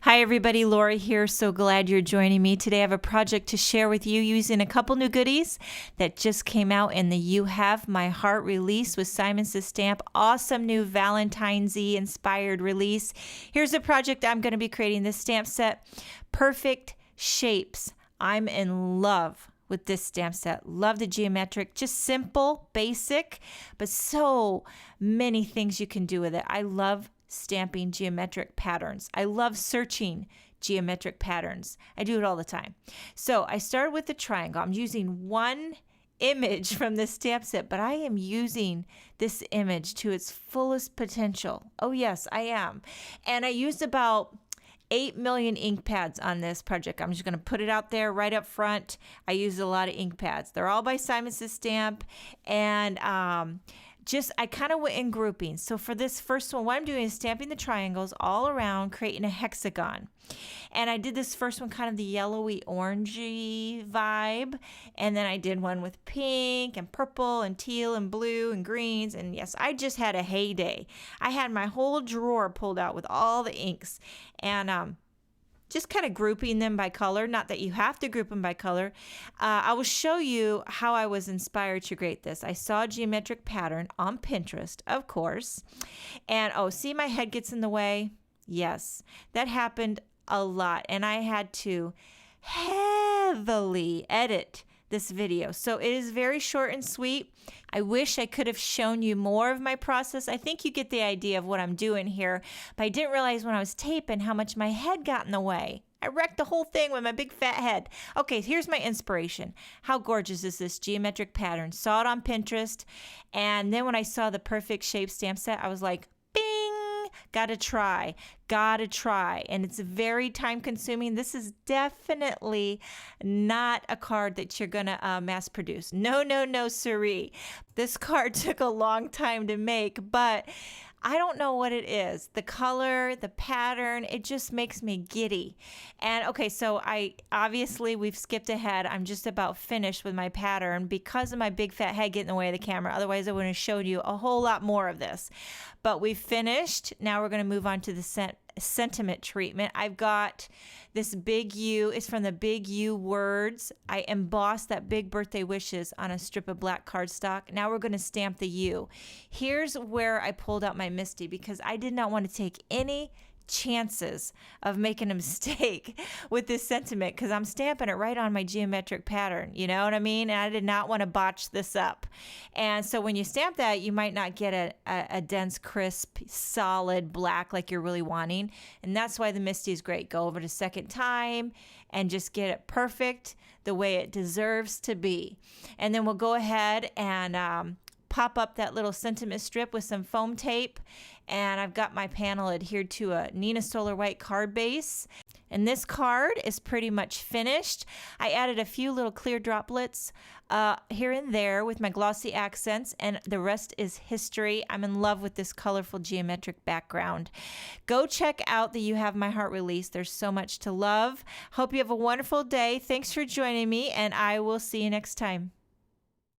Hi everybody, Laura here. So glad you're joining me. Today I have a project to share with you using a couple new goodies that just came out in the You Have My Heart release with Simon Says Stamp. Awesome new Valentine's inspired release. Here's a project I'm going to be creating, this stamp set, Perfect Shapes. I'm in love with this stamp set. Love the geometric, just simple, basic, but so many things you can do with it. I love stamping geometric patterns. I love searching geometric patterns. I do it all the time. So I started with the triangle. I'm using one image from this stamp set, but I am using this image to its fullest potential. Oh yes, I am. And I used about 8 million ink pads on this project. I'm just going to put it out there right up front. I used a lot of ink pads. They're all by Simon Says Stamp, and I kind of went in groupings. So for this first one, what I'm doing is stamping the triangles all around, creating a hexagon. And I did this first one kind of the yellowy orangey vibe. And then I did one with pink and purple and teal and blue and greens. And yes, I just had a heyday. I had my whole drawer pulled out with all the inks. And just kind of grouping them by color. Not that you have to group them by color. I will show you how I was inspired to create this. I saw a geometric pattern on Pinterest, of course. And see, my head gets in the way. Yes, that happened a lot. And I had to heavily edit this video. So it is very short and sweet. I wish I could have shown you more of my process. I think you get the idea of what I'm doing here, but I didn't realize when I was taping how much my head got in the way. I wrecked the whole thing with my big fat head. Okay, here's my inspiration. How gorgeous is this geometric pattern? Saw it on Pinterest, and then when I saw the Perfect Shape stamp set, I was like, bing! Gotta try. And it's very time consuming. This is definitely not a card that you're gonna mass produce. No, siree. This card took a long time to make, but I don't know what it is. The color, the pattern, it just makes me giddy. And okay, so we've skipped ahead. I'm just about finished with my pattern because of my big fat head getting in the way of the camera. Otherwise, I would have showed you a whole lot more of this. But we've finished. Now we're going to move on to the sentiment treatment. I've got this big U. It's from the Big U Words. I embossed that big birthday wishes on a strip of black cardstock. Now we're going to stamp the U. Here's where I pulled out my Misty because I did not want to take any chances of making a mistake with this sentiment because I'm stamping it right on my geometric pattern. You know what I mean? And I did not want to botch this up. And so when you stamp that, you might not get a dense, crisp, solid black like you're really wanting. And that's why the Misty is great. Go over the second time and just get it perfect the way it deserves to be. And then we'll go ahead and pop up that little sentiment strip with some foam tape, and I've got my panel adhered to a Nina Solar White card base, and this card is pretty much finished. I added a few little clear droplets here and there with my glossy accents, and the rest is history. I'm in love with this colorful geometric background. Go check out the You Have My Heart release. There's so much to love. Hope you have a wonderful day. Thanks for joining me, and I will see you next time.